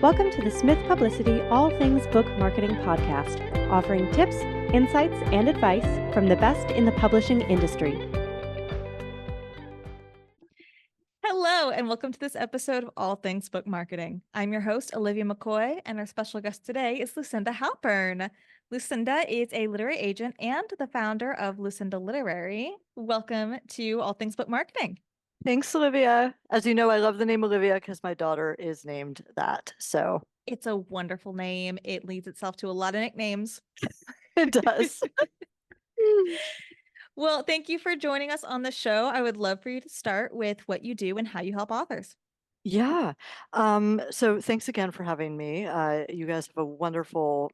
Welcome to the Smith Publicity All Things Book Marketing Podcast, offering tips, insights, and advice from the best in the publishing industry. Hello, and welcome to this episode of All Things Book Marketing. I'm your host, Olivia McCoy, and our special guest today is Lucinda Halpern. Lucinda is a literary agent and the founder of Lucinda Literary. Welcome to All Things Book Marketing. Thanks, Olivia. As you know, I love the name Olivia because my daughter is named that. So It's a wonderful name. It leads itself to a lot of nicknames. it does. Well, thank you for joining us on the show. I would love for you to start with what you do and how you help authors. Yeah. So thanks again for having me. You guys have a wonderful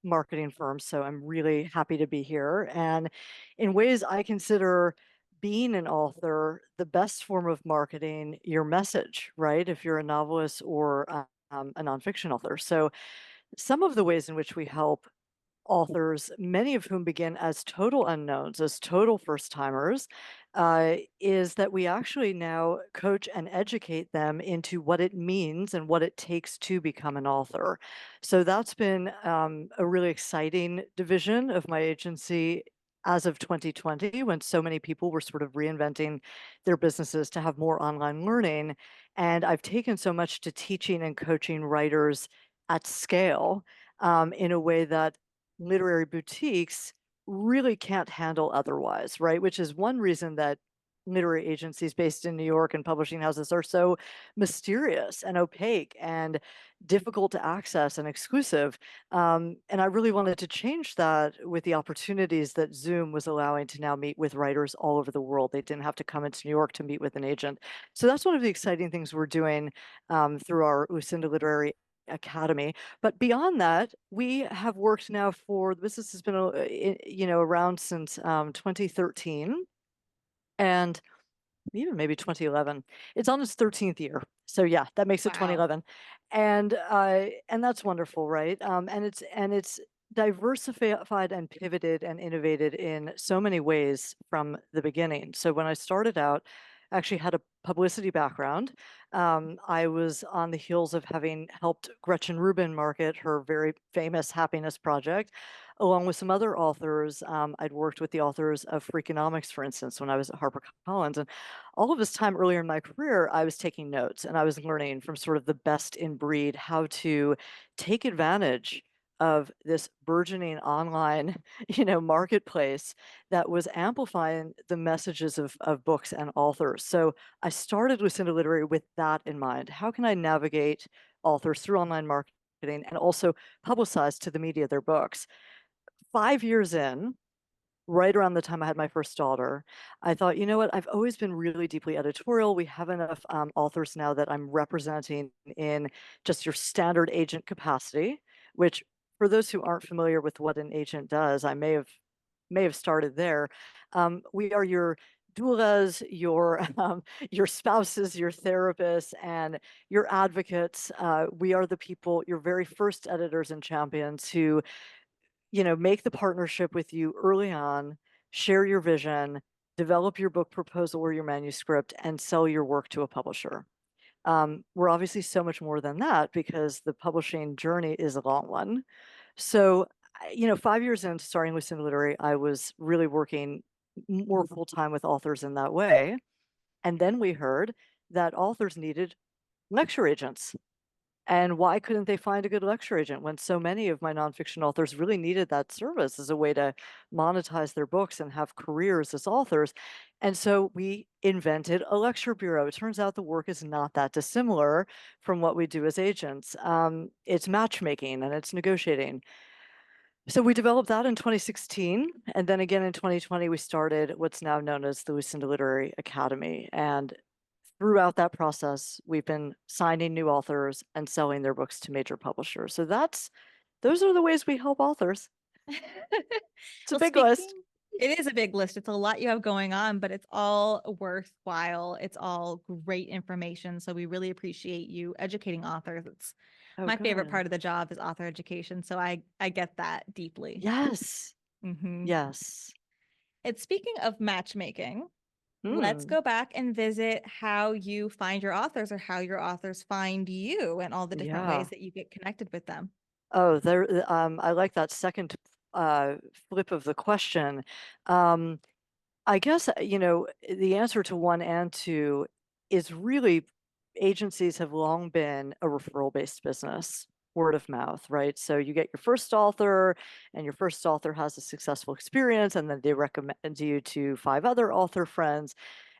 marketing firm, so I'm really happy to be here. And in ways I consider being an author the best form of marketing your message, right? If you're a novelist or a nonfiction author. So some of the ways in which we help authors, many of whom begin as total unknowns, as total first timers, is that we actually now coach and educate them into what it means and what it takes to become an author. So that's been a really exciting division of my agency as of 2020, when so many people were sort of reinventing their businesses to have more online learning. And I've taken so much to teaching and coaching writers at scale in a way that literary boutiques really can't handle otherwise, right? Which is one reason that literary agencies based in New York and publishing houses are so mysterious and opaque and difficult to access and exclusive. And I really wanted to change that with the opportunities that Zoom was allowing to now meet with writers all over the world. They didn't have to come into New York to meet with an agent. So that's one of the exciting things we're doing through our Lucinda Literary Academy. But beyond that, we have worked now for the business has been around since 2013 and even maybe 2011. It's on its 13th year. So yeah, that makes it Wow. 2011. And that's wonderful, right? And it's diversified and pivoted and innovated in so many ways from the beginning. So when I started out, I actually had a publicity background. I was on the heels of having helped Gretchen Rubin market her very famous Happiness Project, along with some other authors. I'd worked with the authors of Freakonomics, for instance, when I was at HarperCollins. And all of this time earlier in my career, I was taking notes and I was learning from sort of the best in breed how to take advantage of this burgeoning online, marketplace that was amplifying the messages of books and authors. So I started Lucinda Literary with that in mind. How can I navigate authors through online marketing and also publicize to the media their books? 5 years in, right around the time I had my first daughter, I thought, you know what? I've always been really deeply editorial. We have enough authors now that I'm representing in just your standard agent capacity, which for those who aren't familiar with what an agent does, I may have started there. We are your doulas, your spouses, your therapists, and your advocates. We are the people, your very first editors and champions who make the partnership with you early on, share your vision, develop your book proposal or your manuscript, and sell your work to a publisher. We're obviously so much more than that because the publishing journey is a long one. So, 5 years into starting with Lucinda Literary, I was really working more full time with authors in that way. And then we heard that authors needed lecture agents. And why couldn't they find a good lecture agent when so many of my nonfiction authors really needed that service as a way to monetize their books and have careers as authors? And so we invented a lecture bureau. It turns out the work is not that dissimilar from what we do as agents. It's matchmaking and it's negotiating. So we developed that in 2016. And then again in 2020, we started what's now known as the Lucinda Literary Academy. And throughout that process, we've been signing new authors and selling their books to major publishers. So those are the ways we help authors. It's a big list. It is a big list. It's a lot you have going on, but it's all worthwhile. It's all great information. So we really appreciate you educating authors. It's my favorite part of the job is author education. So I get that deeply. Yes. Mm-hmm. Yes. And speaking of matchmaking, let's Hmm. go back and visit how you find your authors or how your authors find you and all the different Yeah. ways that you get connected with them. Oh, I like that second uh, flip of the question. Um, I guess, the answer to one and two is really agencies have long been a referral-based business, word of mouth, right? So you get your first author, and your first author has a successful experience, and then they recommend you to five other author friends.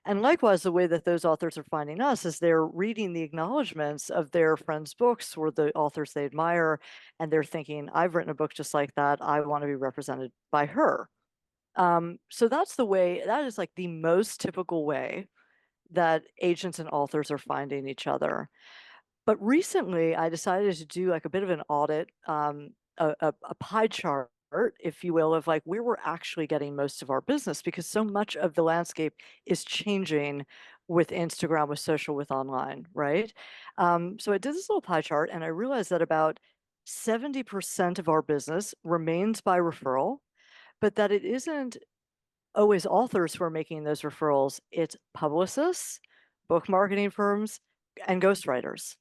And likewise, the way that those authors are finding us is they're reading the acknowledgments of their friends' books or the authors they admire, and they're thinking, I've written a book just like that. I want to be represented by her. So that's the way, that is like the most typical way that agents and authors are finding each other. But recently, I decided to do like a bit of an audit, a pie chart, if you will, of like where we're actually getting most of our business because so much of the landscape is changing with Instagram, with social, with online, right? So I did this little pie chart and I realized that about 70% of our business remains by referral, but that it isn't always authors who are making those referrals. It's publicists, book marketing firms, and ghostwriters,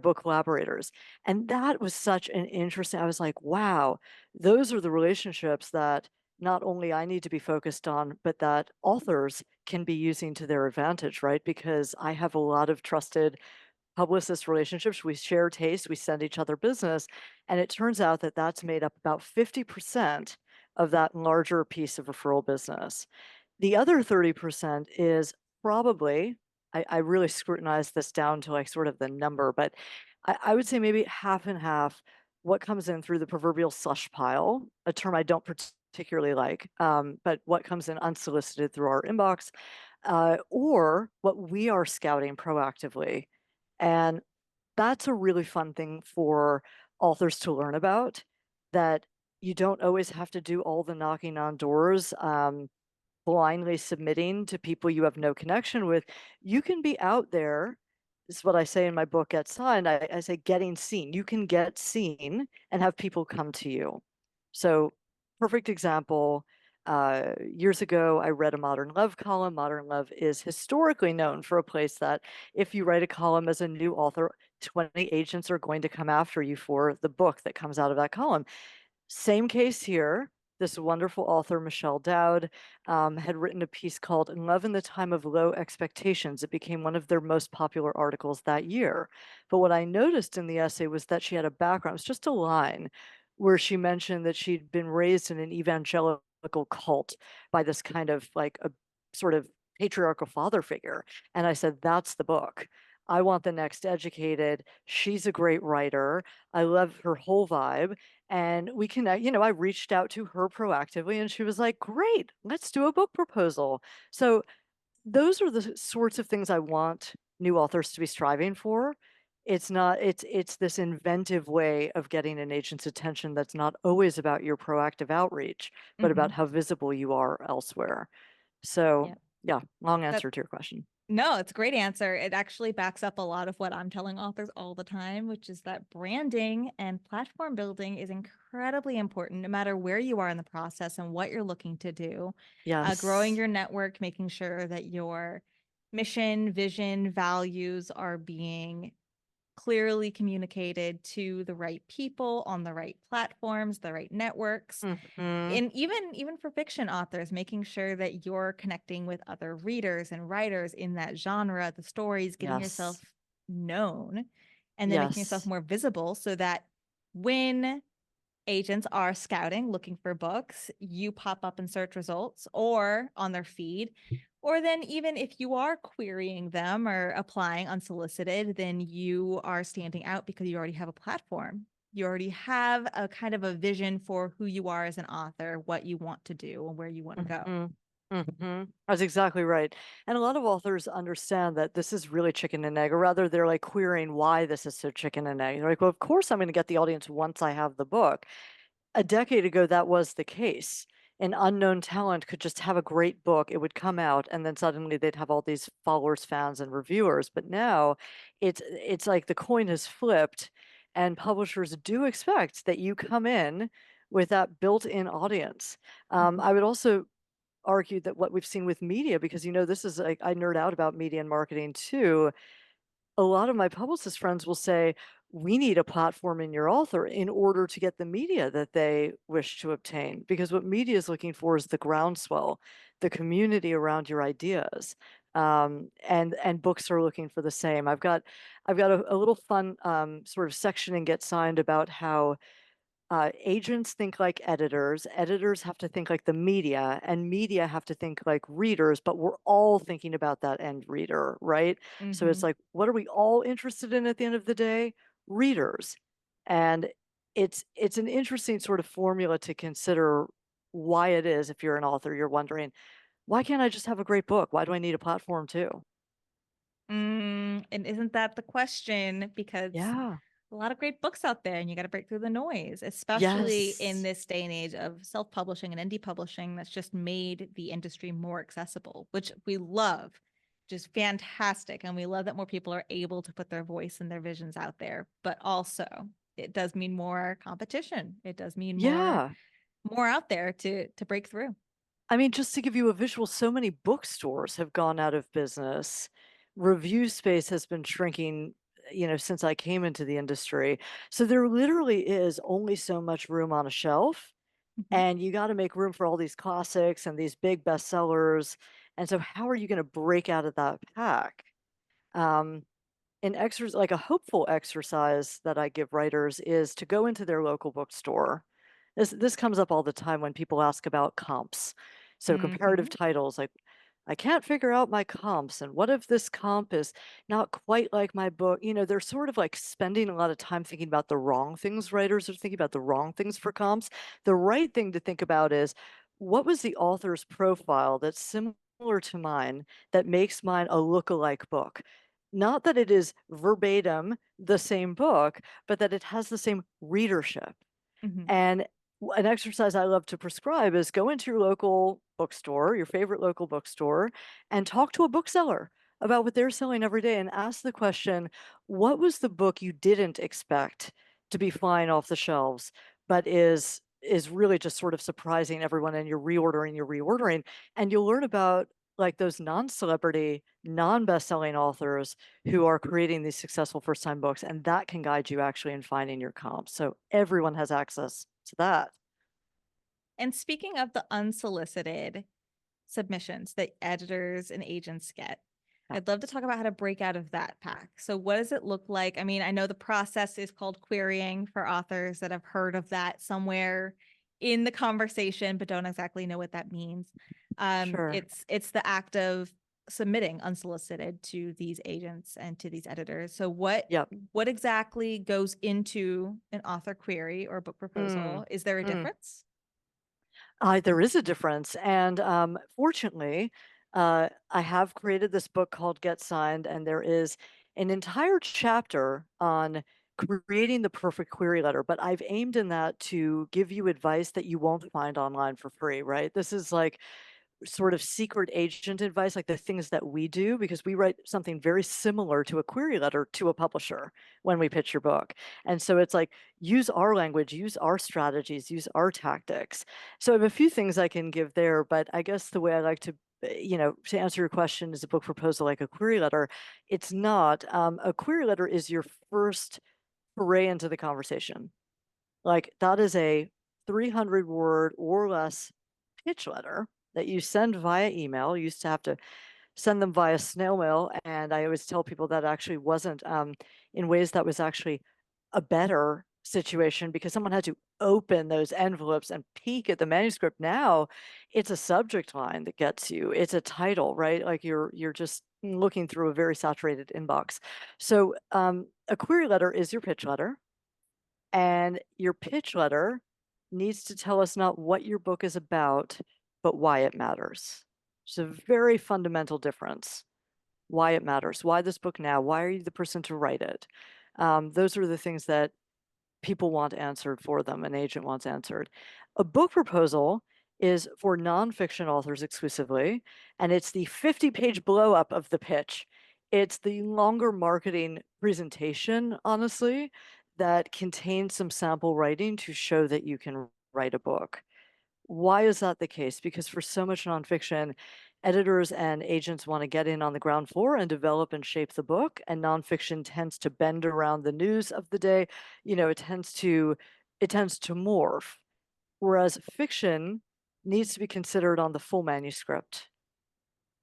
book collaborators. And that was such an interesting, I was like, wow, those are the relationships that not only I need to be focused on, but that authors can be using to their advantage, right? Because I have a lot of trusted publicist relationships. We share taste, we send each other business. And it turns out that that's made up about 50% of that larger piece of referral business. The other 30% is probably, I really scrutinize this down to like sort of the number, but I would say maybe half and half what comes in through the proverbial slush pile, a term I don't particularly like, but what comes in unsolicited through our inbox, or what we are scouting proactively. And that's a really fun thing for authors to learn about, that you don't always have to do all the knocking on doors, blindly submitting to people you have no connection with. You can be out there. This is what I say in my book, Get Signed. I say getting seen. You can get seen and have people come to you. So, perfect example. Years ago, I read a Modern Love column. Modern Love is historically known for a place that if you write a column as a new author, 20 agents are going to come after you for the book that comes out of that column. Same case here. This wonderful author, Michelle Dowd, had written a piece called In Love in the Time of Low Expectations. It became one of their most popular articles that year. But what I noticed in the essay was that she had a background, it's just a line where she mentioned that she'd been raised in an evangelical cult by this kind of like a sort of patriarchal father figure. And I said, that's the book. I want the next educated. She's a great writer. I love her whole vibe. And we connect, I reached out to her proactively and she was like, great, let's do a book proposal. So those are the sorts of things I want new authors to be striving for. It's not, it's this inventive way of getting an agent's attention that's not always about your proactive outreach, but about Hmm. how visible you are elsewhere. So Yeah. yeah, long That answer to your question. No, it's a great answer. It actually backs up a lot of what I'm telling authors all the time, which is that branding and platform building is incredibly important, no matter where you are in the process and what you're looking to do. Growing Yes. your network, making sure that your mission, vision, values are being clearly communicated to the right people on the right platforms, the right networks. Hmm. And even for fiction authors, making sure that you're connecting with other readers and writers in that genre, the stories, getting yourself Yes. known, and then making yourself Yes. more visible so that when agents are scouting, looking for books, you pop up in search results or on their feed. Or then, even if you are querying them or applying unsolicited, then you are standing out because you already have a platform. You already have a kind of a vision for who you are as an author, what you want to do, and where you want to go. Hmm. That's exactly right. And a lot of authors understand that this is really chicken and egg, or rather, they're like querying why this is so chicken and egg. They're like, well, of course, I'm going to get the audience once I have the book. A decade ago, that was the case. An unknown talent could just have a great book, it would come out, and then suddenly they'd have all these followers, fans, and reviewers. But now it's like the coin has flipped, and publishers do expect that you come in with that built-in audience. Mhm. I would also argue that what we've seen with media, because this is like, I nerd out about media and marketing too. A lot of my publicist friends will say, we need a platform in your author in order to get the media that they wish to obtain. Because what media is looking for is the groundswell, the community around your ideas. And books are looking for the same. I've got a little fun sort of section in Get Signed about how agents think like editors have to think like the media, and media have to think like readers, but we're all thinking about that end reader, right? So it's Mm-hmm. like, what are we all interested in at the end of the day? Readers. And it's an interesting sort of formula to consider why it is, if you're an author, you're wondering, why can't I just have a great book? Why do I need a platform too? And isn't that the question? Because Yeah. a lot of great books out there and you got to break through the noise, especially in Yes. this day and age of self-publishing and indie publishing that's just made the industry more accessible, which we love, just fantastic. And we love that more people are able to put their voice and their visions out there, but also it does mean more competition. It does mean more Yeah. out there to break through. I mean, just to give you a visual, so many bookstores have gone out of business. Review space has been shrinking, since I came into the industry. So there literally is only so much room on a shelf, Mhm. and you got to make room for all these classics and these big bestsellers. And so, how are you going to break out of that pack? Um, an exercise, like a hopeful exercise that I give writers, is to go into their local bookstore. This comes up all the time when people ask about comps. So comparative Mhm. titles, like, I can't figure out my comps, and what if this comp is not quite like my book? They're sort of like spending a lot of time thinking about the wrong things. Writers are thinking about the wrong things for comps. The right thing to think about is, what was the author's profile that's similar to mine that makes mine a look-alike book? Not that it is verbatim the same book, but that it has the same readership. Mhm. And an exercise I love to prescribe is go into your local bookstore, your favorite local bookstore, and talk to a bookseller about what they're selling every day, and ask the question, what was the book you didn't expect to be flying off the shelves, but is really just sort of surprising everyone, and you're reordering, and you'll learn about like those non-celebrity, non-best-selling authors who are creating these successful first-time books, and that can guide you actually in finding your comps. So everyone has access to that. And speaking of the unsolicited submissions that editors and agents get, Yeah, I'd love to talk about how to break out of that pack. So, what does it look like? I mean, I know the process is called querying for authors that have heard of that somewhere in the conversation, but don't exactly know what that means. sure. It's the act of submitting unsolicited to these agents and to these editors. So, Yep. what exactly goes into an author query or book Mm, proposal? Is there a mm. difference? There is a difference. And fortunately, I have created this book called Get Signed, and there is an entire chapter on creating the perfect query letter. But I've aimed in that to give you advice that you won't find online for free, right? This is like sort of secret agent advice, like the things that we do, because we write something very similar to a query letter to a publisher when we pitch your book. And so it's like, use our language, use our strategies, use our tactics. So I have a few things I can give there, but I guess the way I like to, to answer your question, is a book proposal like a query letter? It's not. A query letter is your first foray into the conversation. Like, that is a 300 word or less pitch letter that you send via email. You used to have to send them via snail mail, and I always tell people that actually wasn't, in ways that was actually a better situation, because someone had to open those envelopes and peek at the manuscript. Now it's a subject line that gets you. It's a title, right? Like, you're just looking through a very saturated inbox. So a query letter is your pitch letter. And your pitch letter needs to tell us not what your book is about, but why it matters. It's a very fundamental difference. Why it matters. Why this book now? Why are you the person to write it? Those are the things that people want answered for them, an agent wants answered. A book proposal is for nonfiction authors exclusively, and it's the 50-page blow up of the pitch. It's the longer marketing presentation, honestly, that contains some sample writing to show that you can write a book. Why is that the case? Because for so much nonfiction, editors and agents want to get in on the ground floor and develop and shape the book, and nonfiction tends to bend around the news of the day. It tends to morph, whereas fiction needs to be considered on the full manuscript.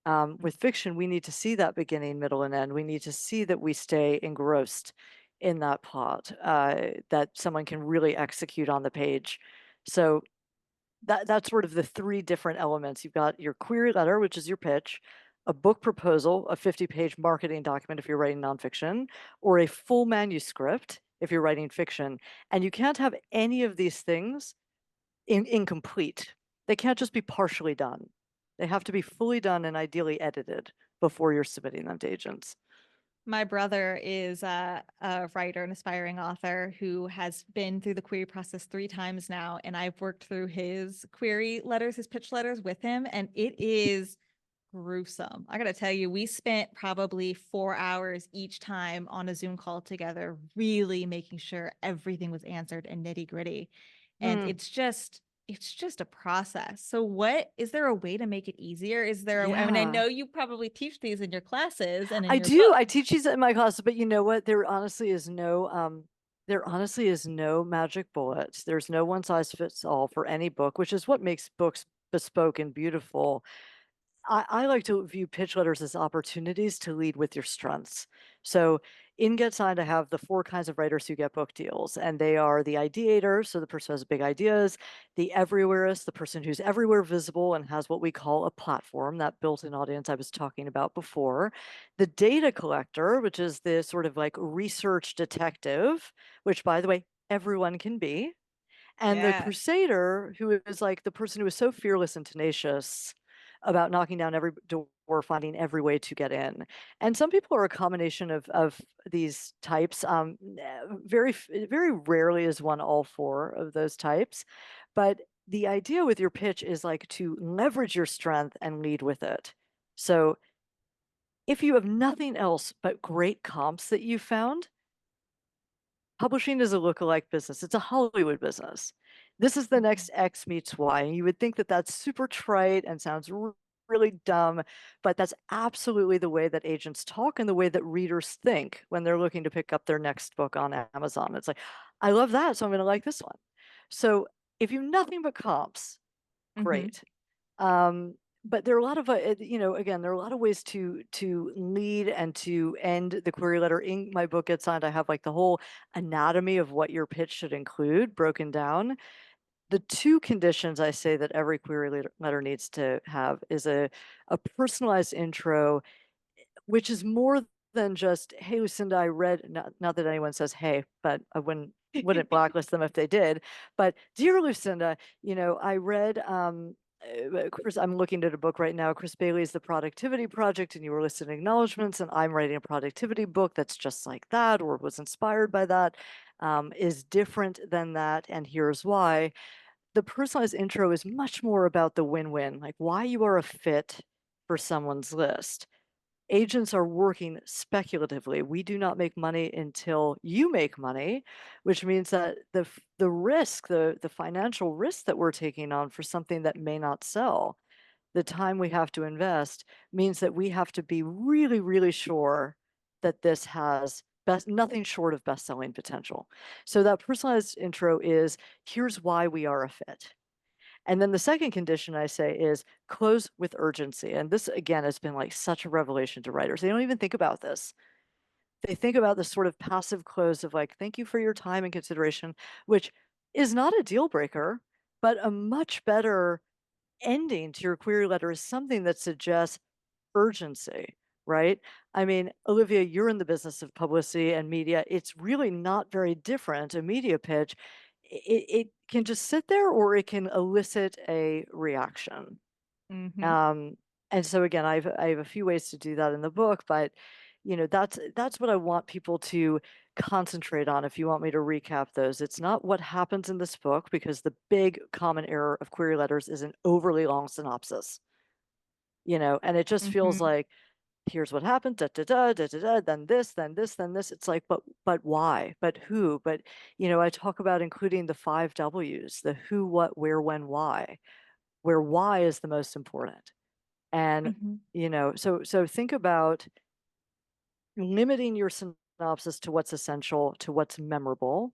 With fiction, we need to see that beginning, middle, and end. We need to see that we stay engrossed in that plot, that someone can really execute on the page. So that's sort of the three different elements. You've got your query letter, which is your pitch, a book proposal, a 50-page marketing document if you're writing nonfiction, or a full manuscript if you're writing fiction. And you can't have any of these things incomplete. They can't just be partially done. They have to be fully done and ideally edited before you're submitting them to agents. My brother is a writer, an aspiring author who has been through the query process 3 times now. And I've worked through his query letters, his pitch letters with him, and it is gruesome. I got to tell you, we spent probably 4 hours each time on a Zoom call together, really making sure everything was answered and nitty gritty. And it's just a process. So what is there a way to make it easier? Is there I mean, I know you probably teach these in your classes and in I your do. book. I teach these in my classes, but you know what? There honestly is no magic bullet. There's no one size fits all for any book, which is what makes books bespoke and beautiful. I like to view pitch letters as opportunities to lead with your strengths. So in Get Signed, I have the 4 kinds of writers who get book deals, and they are the ideator, so the person who has big ideas, the everywhereist, the person who's everywhere visible and has what we call a platform, that built-in audience I was talking about before, the data collector, which is the sort of like research detective, which, by the way, everyone can be, and the Yeah. crusader, who is like the person who is so fearless and tenacious about knocking down every door, finding every way to get in. And some people are a combination of these types. Very rarely is one all 4 of those types. But the idea with your pitch is like to leverage your strength and lead with it. So if you have nothing else but great comps that you found, publishing is a lookalike business. It's a Hollywood business. This is the next X meets Y. And you would think that that's super trite and sounds really dumb, but that's absolutely the way that agents talk and the way that readers think when they're looking to pick up their next book on Amazon. It's like, I love that, so I'm going to like this one. So if you have nothing but comps, great. But there are a lot of, again, there are a lot of ways to lead and to end the query letter. In my book, Get Signed, I have like the whole anatomy of what your pitch should include broken down. The 2 conditions I say that every query letter needs to have is a personalized intro, which is more than just, hey, Lucinda, I read, not that anyone says, hey, but I wouldn't blacklist them if they did. But dear Lucinda, I read, Chris, I'm looking at a book right now. Chris Bailey's The Productivity Project, and you were listed in acknowledgments, and I'm writing a productivity book that's just like that, or was inspired by that, is different than that, and here's why. The personalized intro is much more about the win-win, like why you are a fit for someone's list. Agents are working speculatively. We do not make money until you make money, which means that the risk, the financial risk that we're taking on for something that may not sell, the time we have to invest means that we have to be really, really sure that this has nothing short of best-selling potential. So that personalized intro is, here's why we are a fit. And then the second condition I say is close with urgency. And this, again, has been like such a revelation to writers. They don't even think about this. They think about this sort of passive close of like, thank you for your time and consideration, which is not a deal breaker, but a much better ending to your query letter is something that suggests urgency, right? I mean, Olivia, you're in the business of publicity and media. It's really not very different. A media pitch, it can just sit there or it can elicit a reaction. And so again, I have a few ways to do that in the book, but that's what I want people to concentrate on. If you want me to recap those, it's not what happens in this book, because the big common error of query letters is an overly long synopsis. And it just feels like here's what happened, da da da da da da, then this, then this, then this. It's like, but why? But who? But I talk about including the 5 W's: the who, what, where, when, why, where why is the most important. And Mhm. so think about limiting your synopsis to what's essential, to what's memorable,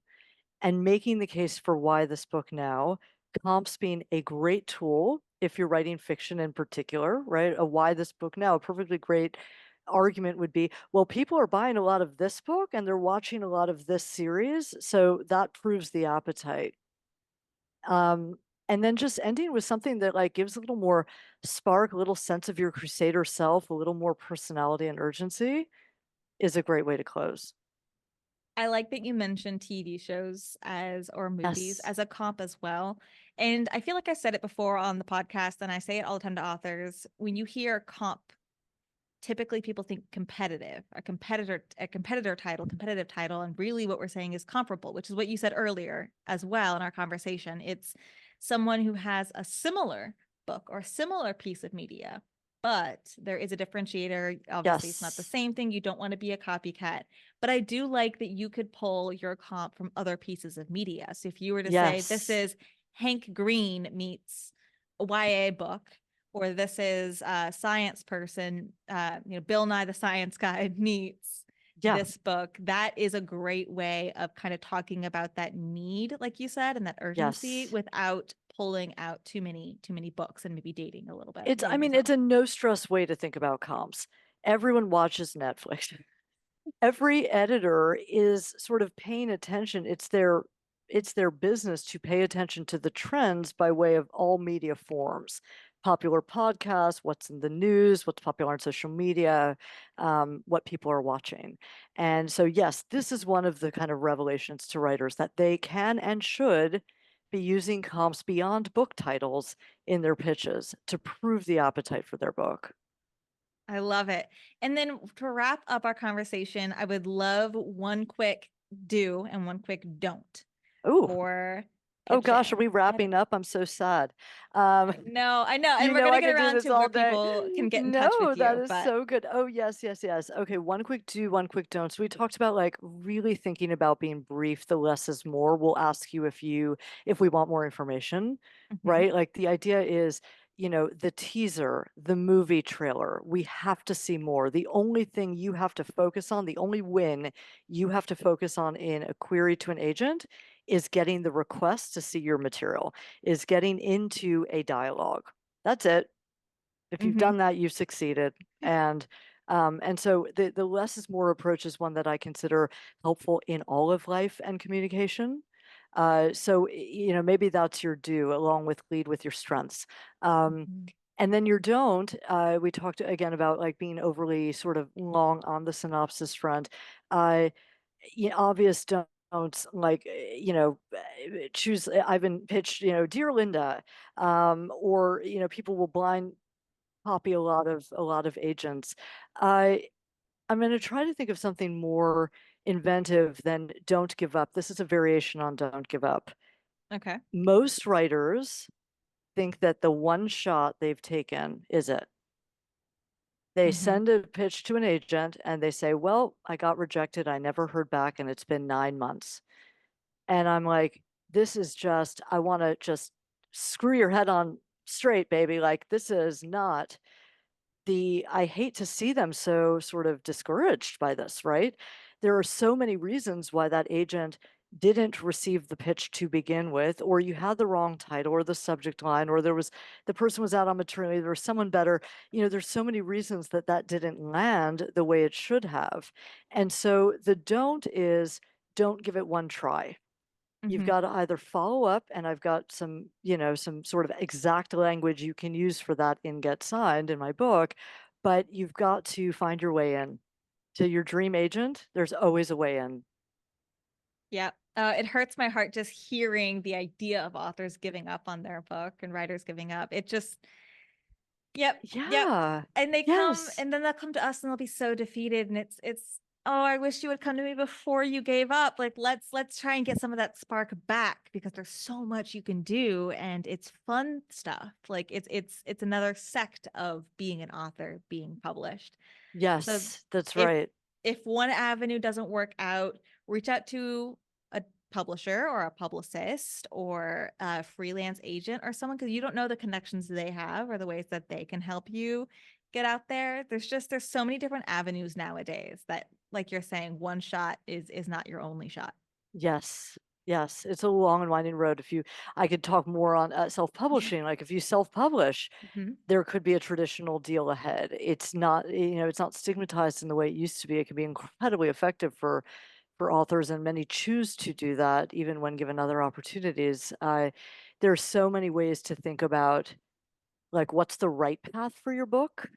and making the case for why this book now, comps being a great tool if you're writing fiction in particular, right? A why this book now, a perfectly great argument would be, well, people are buying a lot of this book and they're watching a lot of this series, so that proves the appetite. And then just ending with something that like gives a little more spark, a little sense of your crusader self, a little more personality and urgency is a great way to close. I like that you mentioned TV shows or movies Yes. as a comp as well. And I feel like I said it before on the podcast, and I say it all the time to authors. When you hear comp, typically people think competitive, competitive title. And really what we're saying is comparable, which is what you said earlier as well in our conversation. It's someone who has a similar book or similar piece of media, but there is a differentiator. Obviously, it's not the Yes. same thing. You don't want to be a copycat. But I do like that you could pull your comp from other pieces of media. So if you were to say, this Yes. is Hank Green meets a YA book, or this is a science person, Bill Nye the Science Guy meets Yeah. this book. That is a great way of kind of talking about that need, like you said, and that urgency Yes. without pulling out too many books and maybe dating a little bit, It's, I dating mean, yourself. it's a no stress way to think about comps. Everyone watches Netflix. Every editor is sort of paying attention. It's their business to pay attention to the trends by way of all media forms. Popular podcasts, what's in the news, what's popular on social media, what people are watching. And so, yes, this is one of the kind of revelations to writers that they can and should be using comps beyond book titles in their pitches to prove the appetite for their book. I love it. And then to wrap up our conversation, I would love one quick do and one quick don't Oh, for oh gosh, are pitching. we wrapping up? I'm so sad. Um, No, I know. And you we're know going to I get could do around this to where all day. people can get in touch No, with that you. is But so good. Oh, yes, yes, yes. Okay, one quick do, one quick don't. So we talked about like really thinking about being brief, the less is more. We'll ask you if we want more information, Mhm. right? Like the idea is, the teaser, the movie trailer, we have to see more. The only thing you have to focus on, the only win you have to focus on in a query to an agent is getting the request to see your material, is getting into a dialogue. That's it. If you've Mhm. done that, you've succeeded. And so the less is more approach is one that I consider helpful in all of life and communication. So maybe that's your do, along with lead with your strengths. Mhm. And then your don't, we talked again about like being overly sort of long on the synopsis front. Uh, Obvious don'ts, like choose. I've been pitched, dear Linda, or people will blind copy a lot of agents. I'm going to try to think of something more inventive than don't give up. This is a variation on don't give up. Okay. Most writers think that the one shot they've taken is it. They Mhm. send a pitch to an agent and they say, well, I got rejected. I never heard back and it's been 9 months. And I'm like, this is just, I want to just screw your head on straight, baby. Like, this is not I hate to see them so sort of discouraged by this, right? There are so many reasons why that agent didn't receive the pitch to begin with, or you had the wrong title or the subject line, or the person was out on maternity, there was someone better. There's so many reasons that that didn't land the way it should have. And so the don't give it one try. You've Mhm. got to either follow up, and I've got some sort of exact language you can use for that in Get Signed in my book, but you've got to find your way in to your dream agent. There's always a way in. Yeah. It hurts my heart just hearing the idea of authors giving up on their book and writers giving up. It just, yep, yep. Yeah. And they come, Yes. and then they'll come to us and they'll be so defeated. And oh, I wish you would come to me before you gave up. Like, let's try and get some of that spark back, because there's so much you can do and it's fun stuff. Like it's another sect of being an author, being published. Yes, that's if right. if one avenue doesn't work out, reach out to a publisher or a publicist or a freelance agent or someone, because you don't know the connections they have or the ways that they can help you get out there. There's so many different avenues nowadays that, like you're saying, one shot is not your only shot. Yes. Yes. It's a long and winding road. I could talk more on Yeah. self-publishing. Like if you self-publish, Mhm. there could be a traditional deal ahead. It's not, it's not stigmatized in the way it used to be. It can be incredibly effective for authors, and many choose to do that even when given other opportunities. There are so many ways to think about like what's the right path for your book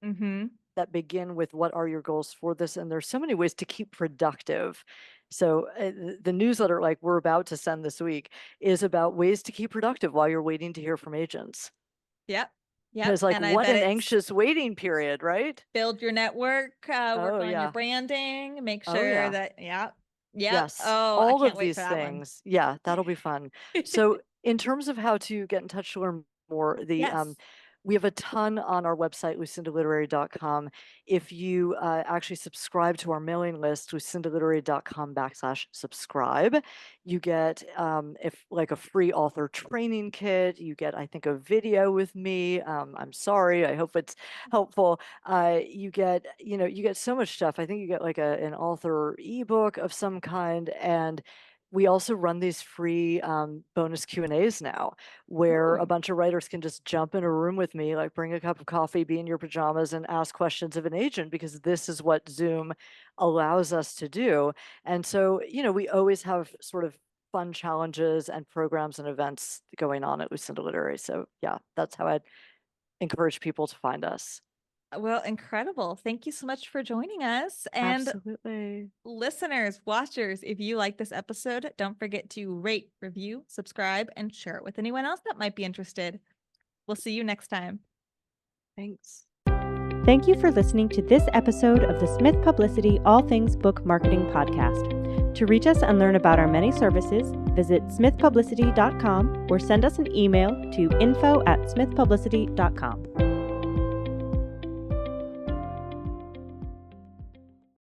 Mhm. that begin with what are your goals for this, and there's so many ways to keep productive. So the newsletter like we're about to send this week is about ways to keep productive while you're waiting to hear from agents, Yep. Yep. because like And I what bet an it's anxious waiting period, right? build your network, work Oh on your yeah. branding, make Oh sure yeah. that, yep. Yep. Yes, Oh, I all can't of wait for these that one. things. Yeah, that'll be fun. So in terms of how to get in touch to learn more, Yes. we have a ton on our website, lucindaliterary.com. If you actually subscribe to our mailing list, lucindaliterary.com/subscribe, you get if like a free author training kit. You get, I think, a video with me. I'm sorry. I hope it's helpful. You get, you get so much stuff. I think you get like an author ebook of some kind, and we also run these free bonus Q&As now, where a Ooh. bunch of writers can just jump in a room with me, like bring a cup of coffee, be in your pajamas, and ask questions of an agent, because this is what Zoom allows us to do. And so, we always have sort of fun challenges and programs and events going on at Lucinda Literary. So yeah, that's how I'd encourage people to find us. Well, incredible. Thank you so much for joining us. And Absolutely. listeners, watchers, if you like this episode, don't forget to rate, review, subscribe, and share it with anyone else that might be interested. We'll see you next time. Thanks. Thank you for listening to this episode of the Smith Publicity All Things Book Marketing Podcast. To reach us and learn about our many services, visit smithpublicity.com or send us an email to info@smithpublicity.com.